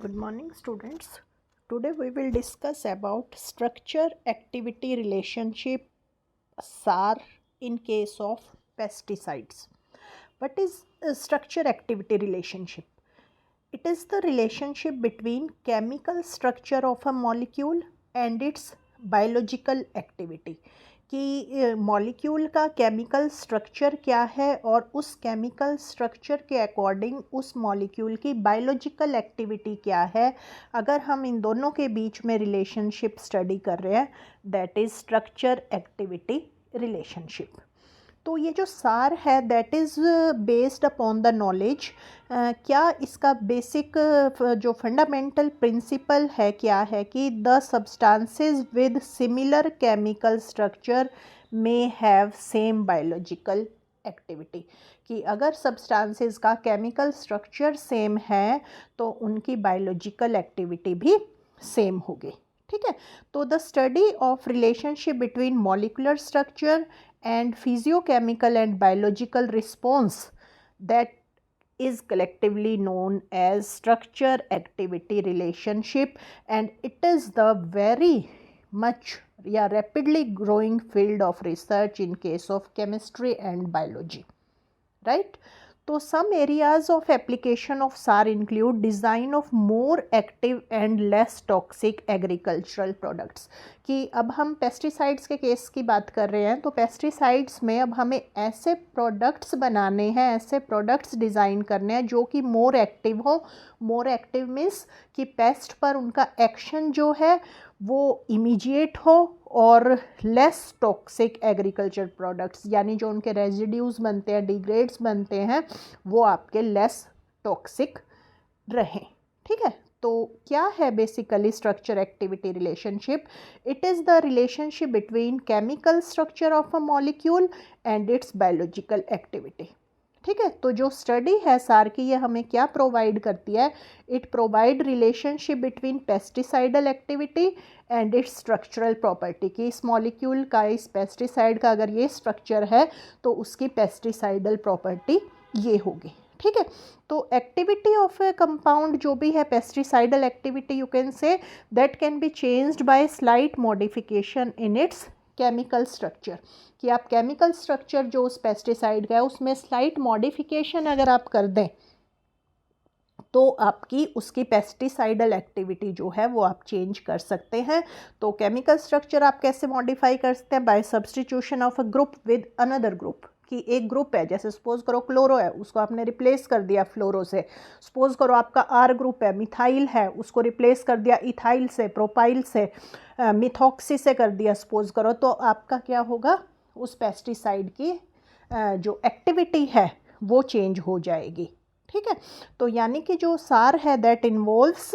Good morning, students. Today we will discuss about structure activity relationship SAR in case of pesticides. What is a structure activity relationship? It is the relationship between chemical structure of a molecule and its biological activity. कि molecule का chemical structure क्या है और उस chemical structure के according उस molecule की biological activity क्या है. अगर हम इन दोनों के बीच में रिलेशनशिप स्टडी कर रहे हैं, that is structure activity relationship. तो ये जो सार है that is based upon the knowledge. क्या इसका बेसिक जो फंडामेंटल प्रिंसिपल है क्या है कि the substances with similar chemical structure may have same biological activity. कि अगर सब्सटेंसेस का केमिकल स्ट्रक्चर सेम है तो उनकी बायोलॉजिकल एक्टिविटी भी सेम होगी. ठीक है. तो the study of relationship between molecular structure and physiochemical and biological response that is collectively known as structure activity relationship, and it is the very much rapidly growing field of research in case of chemistry and biology, right? So some areas of application of SAR include design of more active and less toxic agricultural products. कि अब हम pesticides के case की बात कर रहे हैं तो पेस्टिसाइड्स में अब हमें ऐसे प्रोडक्ट्स बनाने हैं, ऐसे प्रोडक्ट्स डिज़ाइन करने हैं जो कि मोर एक्टिव हो. मोर एक्टिव मीन्स कि पेस्ट पर उनका एक्शन जो है वो इमीडिएट हो और लेस टॉक्सिक एग्रीकल्चर प्रोडक्ट्स यानी जो उनके रेजिड्यूज़ बनते हैं, डिग्रेड्स बनते हैं, वो आपके लेस टॉक्सिक रहें. ठीक है. तो क्या है basically structure activity relationship? It is the relationship between chemical structure of a molecule and it's biological activity. ठीक है. तो जो स्टडी है सार की ये हमें क्या प्रोवाइड करती है? It provide relationship between pesticidal activity and its structural property. कि इस मॉलिक्यूल का, इस पेस्टिसाइड का अगर ये स्ट्रक्चर है तो उसकी पेस्टिसाइडल प्रॉपर्टी ये होगी. ठीक है. तो एक्टिविटी ऑफ ए कंपाउंड जो भी है pesticidal activity you can say that can be changed by slight modification in its chemical structure. कि आप केमिकल स्ट्रक्चर जो उस पेस्टिसाइड का है उसमें स्लाइट मॉडिफिकेशन अगर आप कर दें तो आपकी उसकी पेस्टिसाइडल एक्टिविटी जो है वो आप चेंज कर सकते हैं. तो केमिकल स्ट्रक्चर आप कैसे मॉडिफाई कर सकते हैं? By substitution of a group with another group. कि एक ग्रुप है, जैसे सपोज करो क्लोरो है, उसको आपने रिप्लेस कर दिया फ्लोरो से. सपोज करो आपका आर ग्रुप है, मिथाइल है, उसको रिप्लेस कर दिया इथाइल से, प्रोपाइल से, मिथॉक्सी से कर दिया सपोज करो. तो आपका क्या होगा? उस पेस्टिसाइड की जो एक्टिविटी है वो चेंज हो जाएगी. ठीक है. तो यानी कि जो सार है that involves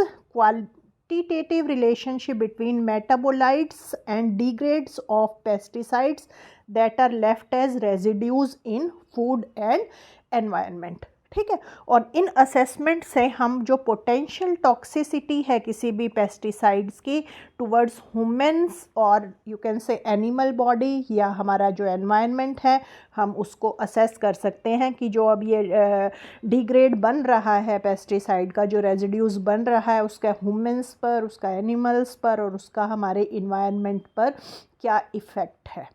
quantitative relationship between metabolites and degrades of pesticides that are left as residues in food and environment. ठीक है. और इन असेसमेंट से हम जो पोटेंशियल टॉक्सिसिटी है किसी भी पेस्टिसाइड्स की टुवर्ड्स ह्यूमन्स और यू कैन से एनिमल बॉडी या हमारा जो एनवायरनमेंट है, हम उसको असेस कर सकते हैं कि जो अब ये डिग्रेड बन रहा है पेस्टिसाइड का, जो रेजिड्यूज़ बन रहा है उसका ह्यूमन्स पर, उसका एनिमल्स पर और उसका हमारे इन्वायरनमेंट पर क्या इफ़ेक्ट है.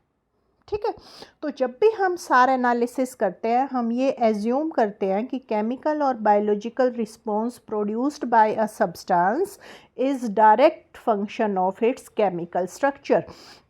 ठीक है. तो जब भी हम सार एनालिसिस करते हैं हम ये एज्यूम करते हैं कि केमिकल और biological response produced by a substance is direct function of its chemical structure.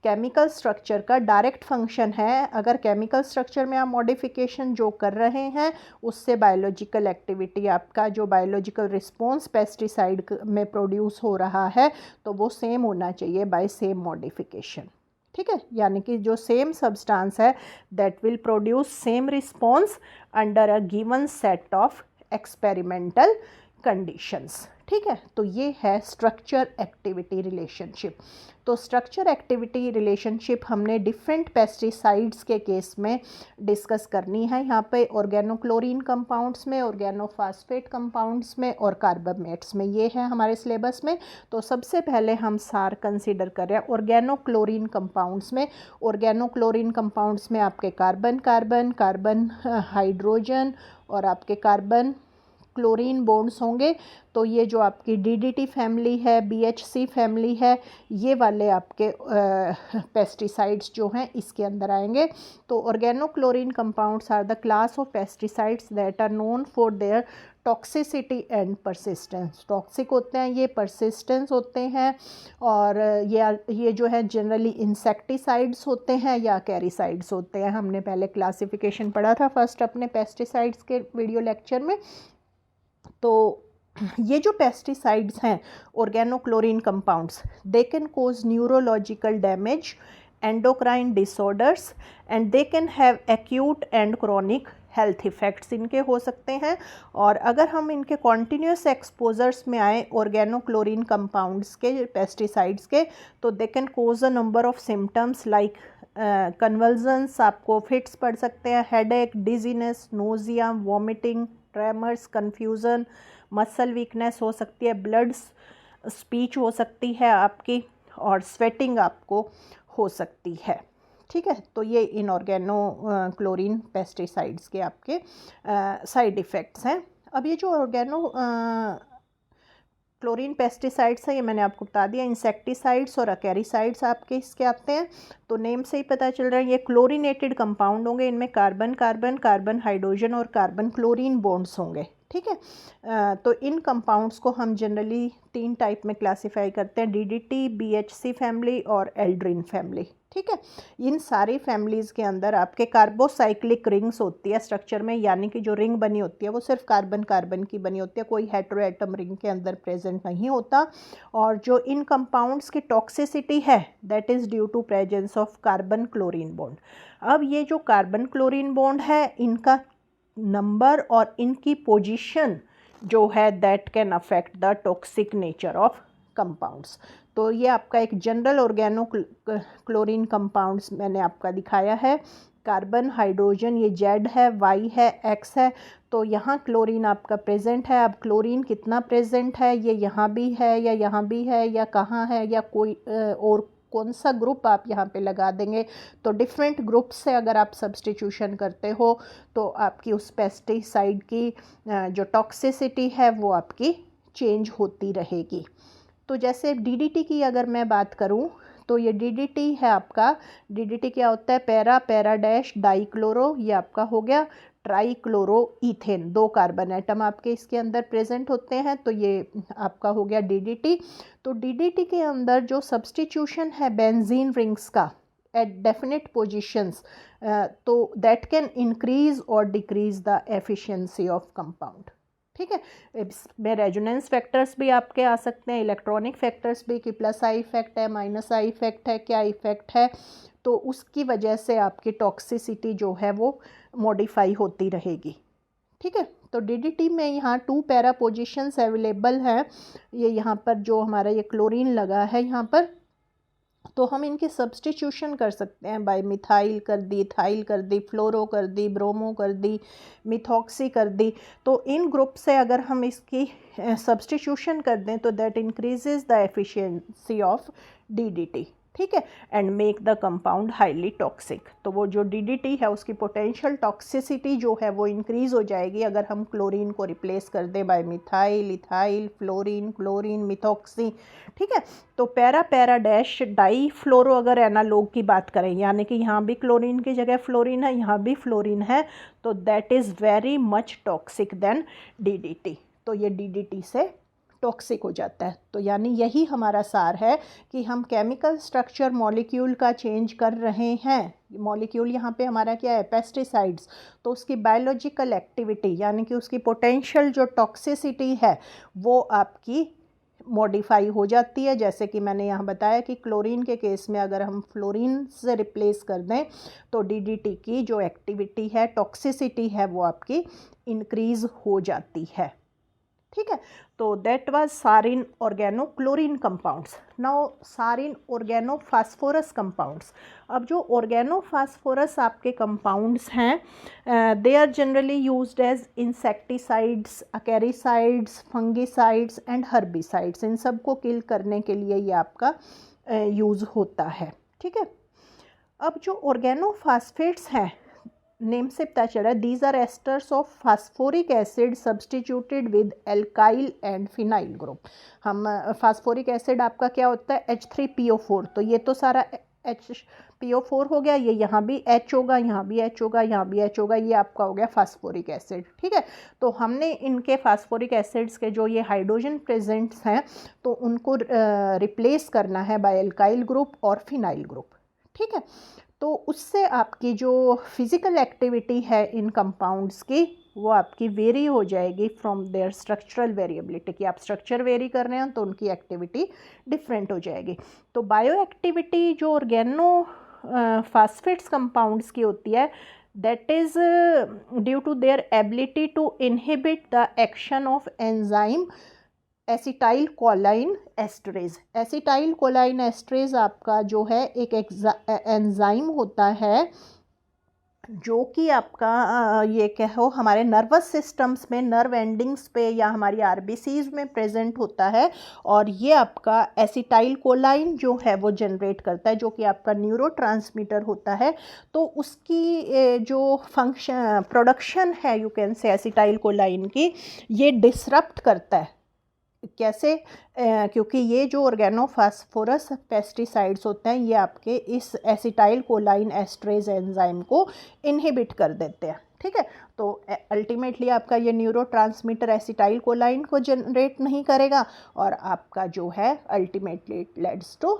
Chemical structure का डायरेक्ट फंक्शन है. अगर केमिकल स्ट्रक्चर में आप मॉडिफिकेशन जो कर रहे हैं उससे बायोलॉजिकल एक्टिविटी, आपका जो बायोलॉजिकल रिस्पॉन्स पेस्टिसाइड में प्रोड्यूस हो रहा है तो वो सेम होना चाहिए बाय सेम मॉडिफिकेशन. ठीक है. यानी कि जो सेम सब्सटेंस है that will produce same response under a given set of experimental conditions. ठीक है. तो ये है स्ट्रक्चर एक्टिविटी रिलेशनशिप. तो स्ट्रक्चर एक्टिविटी रिलेशनशिप हमने डिफरेंट पेस्टिसाइड्स के केस में डिस्कस करनी है. यहाँ पे ऑर्गेनोक्लोरीन कंपाउंड्स में, ऑर्गेनोफॉस्फेट कंपाउंड्स में और कार्बामेट्स में, ये है हमारे सिलेबस में. तो सबसे पहले हम सार कंसीडर कर रहे हैं ऑर्गेनोक्लोरीन कंपाउंड्स में. ऑर्गेनोक्लोरीन कंपाउंड्स में आपके कार्बन कार्बन, कार्बन हाइड्रोजन और आपके कार्बन क्लोरीन बॉन्ड्स होंगे तो ये जो आपकी DDT फैमिली है, BHC फैमिली है, ये वाले आपके पेस्टिसाइड्स जो हैं इसके अंदर आएंगे। तो organochlorine compounds are the class of pesticides that are known for their toxicity and persistence. Toxic होते हैं ये, परसिस्टेंस होते हैं, और ये जो है जनरली इंसेक्टिसाइड्स होते हैं या कैरिसाइड्स होते हैं। हमने पहले क्लासिफिकेशन पढ़ा था फर्स्ट अपने पेस्टिसाइड्स के वीडियो लेक्चर में। तो ये जो पेस्टिसाइड्स हैं organochlorine compounds, they can cause neurological damage, endocrine disorders and they can have acute and chronic health effects इनके हो सकते हैं। और अगर हम इनके कॉन्टीन्यूस एक्सपोजर्स में आए ऑर्गेनोक्लोरीन कंपाउंड्स के, पेस्टिसाइड्स के, तो they can cause a number of symptoms like convulsions, आपको फिट्स पड़ सकते हैं, headache, dizziness, nausea, vomiting, tremors, confusion, muscle weakness हो सकती है, ब्लड स्पीच हो सकती है आपकी, और स्वेटिंग आपको हो सकती है। ठीक है, तो ये इनऑर्गेनो क्लोरीन पेस्टिसाइड्स के आपके साइड इफ़ेक्ट्स हैं। अब ये जो ऑर्गेनो क्लोरीन पेस्टिसाइड्स है ये मैंने आपको बता दिया। इंसेक्टिसाइड्स और अकेरिसाइड्स आपके इसके आते हैं। तो नेम से ही पता चल रहा है ये क्लोरीनेटेड कंपाउंड होंगे, इनमें कार्बन कार्बन, कार्बन हाइड्रोजन और कार्बन क्लोरीन बॉन्ड्स होंगे। ठीक है, तो इन कंपाउंड्स को हम जनरली 3 टाइप में क्लासिफाई करते हैं, DDT, BHC फैमिली और एल्ड्रिन फैमिली। ठीक है, इन सारी फैमिलीज़ के अंदर आपके कार्बोसाइक्लिक रिंग्स होती है स्ट्रक्चर में, यानी कि जो रिंग बनी होती है वो सिर्फ कार्बन कार्बन की बनी होती है, कोई हेटेरो एटम रिंग के अंदर प्रेजेंट नहीं होता। और जो इन कंपाउंड्स की टॉक्सिसिटी है that is due to presence of carbon chlorine bond. अब ये जो कार्बन क्लोरीन बॉन्ड है इनका नंबर और इनकी पोजीशन जो है that can affect the toxic nature of compounds. तो ये आपका एक जनरल ऑर्गेनो क्लोरीन कंपाउंड्स मैंने आपका दिखाया है। कार्बन, हाइड्रोजन ये Z है, Y है, X है। तो यहाँ क्लोरीन आपका प्रेजेंट है। अब क्लोरीन कितना प्रेजेंट है, ये यहाँ भी है या यहाँ भी है या कहाँ है या कोई और कौन सा ग्रुप आप यहाँ पे लगा देंगे। तो डिफरेंट ग्रुप से अगर आप सब्स्टिट्यूशन करते हो तो आपकी उस पेस्टिसाइड की जो टॉक्सिसिटी है वो आपकी चेंज होती रहेगी। तो जैसे DDT की अगर मैं बात करूँ तो ये DDT है आपका, DDT क्या होता है, पैरा पैरा डैश डाइक्लोरो, ये आपका हो गया ट्राइक्लोरो ईथेन, 2 कार्बन एटम आपके इसके अंदर प्रेजेंट होते हैं। तो ये आपका हो गया DDT। तो DDT के अंदर जो सब्स्टिट्यूशन है बेंजीन रिंग्स का एट डेफिनेट पोजिशंस, तो दैट कैन इंक्रीज और decrease the efficiency of compound. ठीक है, इसमें रेजोनेंस फैक्टर्स भी आपके आ सकते हैं, इलेक्ट्रॉनिक फैक्टर्स भी, कि प्लस आई इफेक्ट है, माइनस आई इफेक्ट है, क्या इफेक्ट है। तो उसकी वजह से आपकी टॉक्सिसिटी जो है वो मॉडिफाई होती रहेगी। ठीक है, तो DDT में यहाँ 2 पैरा पोजिशंस अवेलेबल हैं। ये यहाँ पर जो हमारा ये क्लोरीन लगा है यहाँ पर, तो हम इनकी सब्स्टिट्यूशन कर सकते हैं बाय मिथाइल कर दी, इथाइल कर दी, फ्लोरो कर दी, ब्रोमो कर दी, मिथॉक्सी कर दी। तो इन ग्रुप से अगर हम इसकी सब्स्टिट्यूशन कर दें तो that increases the efficiency of DDT। ठीक है, and make the compound highly toxic. तो वो जो DDT है उसकी पोटेंशियल टॉक्सिसिटी जो है वो इंक्रीज हो जाएगी अगर हम क्लोरीन को रिप्लेस कर दें by methyl, ethyl, fluorine, chlorine, methoxy. ठीक है, तो para para dash di fluoro अगर एनालॉग की बात करें, यानी कि यहाँ भी क्लोरीन की जगह फ्लोरीन है, यहाँ भी फ्लोरीन है, तो that is very much toxic then DDT। तो ये DDT से टॉक्सिक हो जाता है। तो यानी यही हमारा सार है कि हम केमिकल स्ट्रक्चर मॉलिक्यूल का चेंज कर रहे हैं। मॉलिक्यूल यहाँ पे हमारा क्या है, पेस्टिसाइड्स, तो उसकी बायोलॉजिकल एक्टिविटी यानी कि उसकी पोटेंशियल जो टॉक्सिसिटी है वो आपकी मॉडिफाई हो जाती है। जैसे कि मैंने यहाँ बताया कि क्लोरीन के केस में अगर हम फ्लोरीन से रिप्लेस कर दें तो DDT की जो एक्टिविटी है, टॉक्सिसिटी है, वो आपकी इंक्रीज़ हो जाती है। ठीक है, तो दैट वाज सारिन ऑर्गेनो क्लोरीन कंपाउंड्स। नाउ सारिन ऑर्गेनो फास्फोरस कंपाउंड्स। अब जो ऑर्गेनो फास्फोरस आपके कंपाउंड्स हैं they are generally used as insecticides, acaricides, fungicides and herbicides. इन सब को किल करने के लिए ये आपका यूज़ होता है। ठीक है, अब जो ऑर्गेनो फास्फेट्स हैं नेम से पता चल रहा है, these are esters of phosphoric acid substituted with alkyl and phenyl group. हम फास्फोरिक एसिड आपका क्या होता है, H3PO4, तो ये तो सारा HPO4 हो गया, ये यहाँ भी H होगा, यहाँ भी H होगा, यहाँ भी H होगा, ये आपका हो गया फास्फोरिक एसिड। ठीक है, तो हमने इनके फास्फोरिक एसिड्स के जो ये हाइड्रोजन प्रेजेंट्स हैं तो उनको रिप्लेस करना है बाय एल्काइल ग्रुप और फिनाइल ग्रुप। ठीक है, तो उससे आपकी जो फिज़िकल एक्टिविटी है इन कंपाउंड्स की वो आपकी वेरी हो जाएगी फ्रॉम देयर स्ट्रक्चरल वेरिएबिलिटी, कि आप स्ट्रक्चर वेरी कर रहे हैं तो उनकी एक्टिविटी डिफरेंट हो जाएगी। तो बायो एक्टिविटी जो ऑर्गेनो फास्फेट्स कंपाउंड्स की होती है, that is due to their ability to inhibit the action of enzyme acetyl कोलाइन esterase. Acetyl कोलाइन esterase आपका जो है एक एंजाइम होता है जो कि आपका ये कहो हमारे नर्वस सिस्टम्स में, नर्व एंडिंग्स पे या हमारी आरबीसीज में प्रेजेंट होता है, और ये आपका एसिटाइल कोलाइन जो है वो जनरेट करता है, जो कि आपका न्यूरोट्रांसमीटर होता है। तो उसकी जो फंक्शन प्रोडक्शन है यू कैन से एसिटाइल कोलाइन की, ये डिसरप्ट करता है। कैसे? क्योंकि ये जो ऑर्गेनोफॉस्फोरस पेस्टिसाइड्स होते हैं ये आपके इस एसिटाइल कोलाइन एस्टरेज एंजाइम को इनहिबिट कर देते हैं। ठीक है, तो अल्टीमेटली आपका ये न्यूरोट्रांसमीटर एसिटाइल कोलाइन को जनरेट नहीं करेगा और आपका जो है ultimately it leads to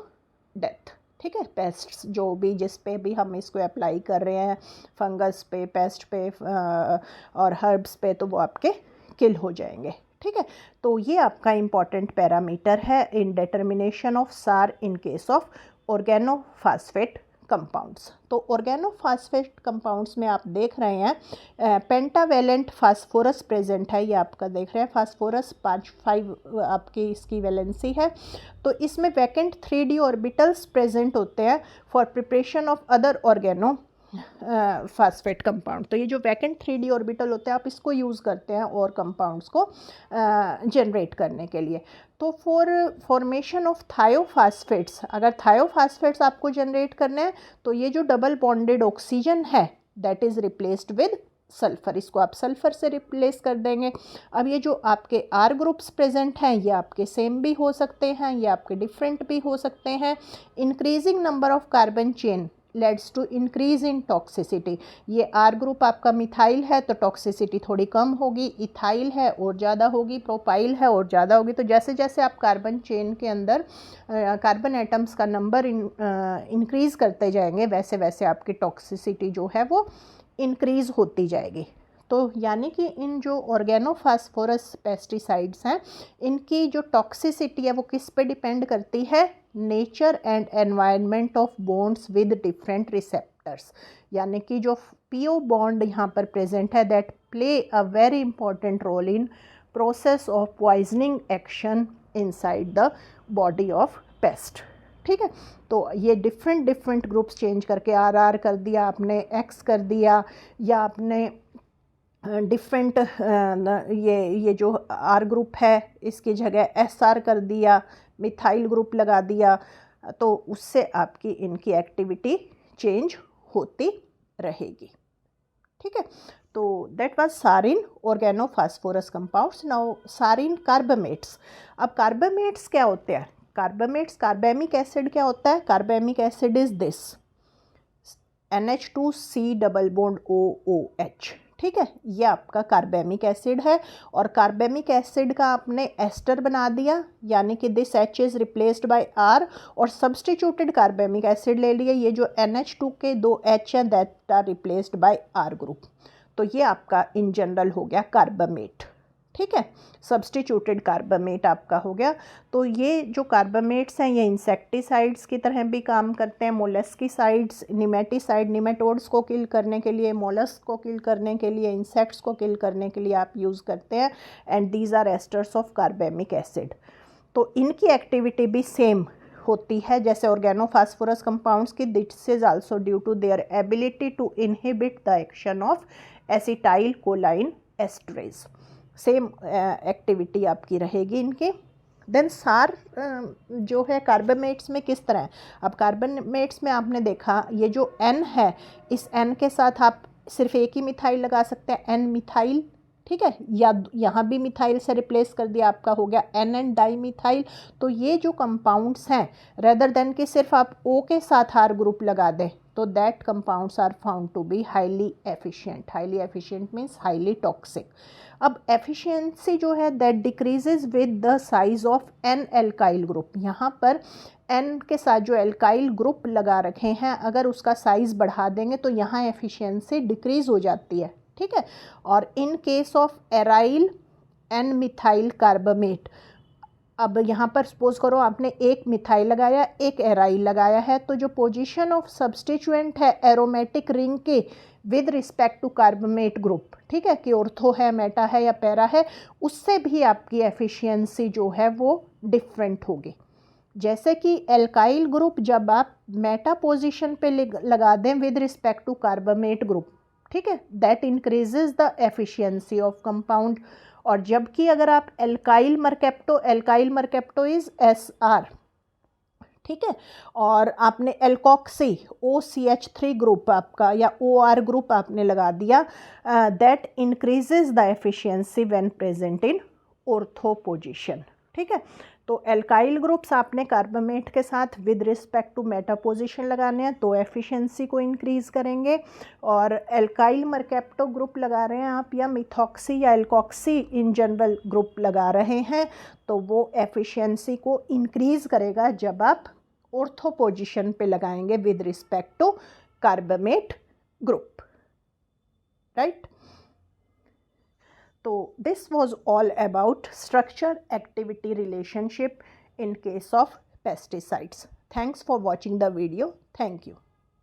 death. ठीक है, पेस्ट्स जो भी जिस पे भी हम इसको अप्लाई कर रहे हैं, फंगस पे, पेस्ट पे और हर्ब्स पे, तो वो आपके किल हो जाएंगे। ठीक है, तो ये आपका इम्पॉर्टेंट पैरामीटर है इन डिटर्मिनेशन ऑफ सार इन केस ऑफ ऑर्गेनोफॉस्फेट कंपाउंड्स। तो ऑर्गेनोफॉस्फेट कंपाउंड्स में आप देख रहे हैं पेंटावेलेंट फास्फोरस प्रेजेंट है, ये आपका देख रहे हैं फास्फोरस 5 आपकी इसकी वैलेंसी है। तो इसमें वैकेंट 3d ऑर्बिटल्स प्रेजेंट होते हैं for preparation of other organo phosphate compound. तो ये जो वैकेंट 3d ऑर्बिटल होते हैं आप इसको यूज़ करते हैं और कंपाउंड्स को जनरेट करने के लिए। तो फॉर फॉर्मेशन ऑफ थायोफॉस्फेट्स, अगर थायोफॉस्फेट्स आपको जनरेट करने हैं तो ये जो डबल बॉन्डेड ऑक्सीजन है that is replaced with sulphur, इसको आप सल्फ़र से रिप्लेस कर देंगे। अब ये जो आपके आर ग्रुप्स प्रेजेंट हैं ये आपके सेम भी हो सकते हैं, ये आपके डिफरेंट भी हो सकते हैं। Increasing number of carbon chain leads to increase in toxicity. ये आर ग्रुप आपका मिथाइल है तो टॉक्सिसिटी थोड़ी कम होगी, इथाइल है और ज़्यादा होगी, प्रोपाइल है और ज़्यादा होगी। तो जैसे जैसे आप कार्बन चेन के अंदर कार्बन एटम्स का नंबर इंक्रीज़ करते जाएंगे वैसे वैसे आपकी टॉक्सिसिटी जो है वो इंक्रीज़ होती जाएगी। तो यानी कि इन जो ऑर्गेनोफॉस्फोरस पेस्टिसाइड्स हैं इनकी जो टॉक्सिसिटी है वो किस पे डिपेंड करती है? Nature and environment of bonds with different receptors. यानी कि जो पीओ बॉन्ड यहाँ पर प्रेजेंट है that play a very important role in process of poisoning action inside the body of pest. ठीक है, तो ये डिफरेंट ग्रुप्स चेंज करके आर कर दिया आपने, एक्स कर दिया, या आपने डिफरेंट ये जो आर ग्रुप है इसकी जगह एस आर कर दिया, मिथाइल ग्रुप लगा दिया, तो उससे आपकी इनकी एक्टिविटी चेंज होती रहेगी। ठीक है, तो दैट वाज सारिन ऑर्गेनोफॉस्फोरस कंपाउंड्स। नाउ सारिन कार्बामेट्स। अब कार्बामेट्स क्या होते हैं? कार्बामेट्स, कार्बेमिक एसिड क्या होता है? Carbamic acid is this NH2C double bond OOH। ठीक है, ये आपका कार्बेमिक एसिड है और कार्बेमिक एसिड का आपने एस्टर बना दिया, यानी कि this H is replaced by R और सब्सटीट्यूटेड कार्बेमिक एसिड ले लिए। ये जो NH2 के 2 H हैं that are replaced by R group. तो ये आपका इन जनरल हो गया कार्बामेट। ठीक है, सब्सटीट्यूटेड कार्बामेट आपका हो गया। तो ये जो कार्बामेट्स हैं ये इंसेक्टिसाइड्स की तरह भी काम करते हैं, मोलस्किसाइड्स, निमेटिसाइड, निमेटोड्स को किल करने के लिए, मोलस्क को किल करने के लिए, इंसेक्ट्स को किल करने के लिए आप यूज़ करते हैं। And these are esters of carbamic acid. तो इनकी एक्टिविटी भी सेम होती है जैसे ऑर्गेनोफॉस्फोरस कंपाउंड्स की। This is also due to their ability to inhibit the action of acetyl कोलाइन esterase. Same activity आपकी रहेगी इनकी। देन सार जो है कार्बामेट्स में किस तरह है? अब कार्बामेट्स में आपने देखा ये जो N है इस N के साथ आप सिर्फ एक ही मिथाइल लगा सकते हैं, एन मिथाइल, ठीक है, या यहाँ भी मिथाइल से रिप्लेस कर दिया, आपका हो गया एन एन डाई मिथाइल। तो ये जो कंपाउंड्स हैं, रेदर देन कि सिर्फ आप ओ के साथ आर ग्रुप लगा दें, तो that compounds are found to be highly efficient. Highly efficient means highly toxic. अब एफिशिएंसी जो है that decreases with the size of an alkyl group. यहाँ पर एन के साथ जो एल्काइल ग्रुप लगा रखे हैं, अगर उसका साइज़ बढ़ा देंगे तो यहाँ एफिशिएंसी डिक्रीज़ हो जाती है, ठीक है। और in case of aryl N methyl carbamate, अब यहाँ पर सपोज करो आपने एक मिथाइल लगाया, एक एराइल लगाया है, तो जो पोजीशन ऑफ सब्सटीट्यूएंट है एरोमेटिक रिंग के with respect to carbamate group, ठीक है, कि ऑर्थो है, मेटा है या पैरा है, उससे भी आपकी एफिशिएंसी जो है वो डिफरेंट होगी। जैसे कि एल्काइल ग्रुप जब आप मेटा पोजीशन पे लगा दें with respect to carbamate group, ठीक है, that increases the efficiency of compound. और जबकि अगर आप एल्काइल मरकेप्टो इज SR, ठीक है, और आपने एल्कॉक्सी OCH3 ग्रुप आपका या OR ग्रुप आपने लगा दिया, that increases the efficiency when present in ortho position, ठीक है। तो एल्काइल ग्रुप्स आपने कार्बामेट के साथ with respect to meta position लगाने हैं तो एफिशिएंसी को इंक्रीज़ करेंगे, और एल्काइल मरकेप्टो ग्रुप लगा रहे हैं आप, या मिथॉक्सी या एल्कॉक्सी इन जनरल ग्रुप लगा रहे हैं, तो वो एफिशिएंसी को इंक्रीज़ करेगा जब आप ऑर्थो पोजीशन पे लगाएंगे with respect to carbamate group, right. So this was all about structure-activity relationship in case of pesticides. Thanks for watching the video. Thank you.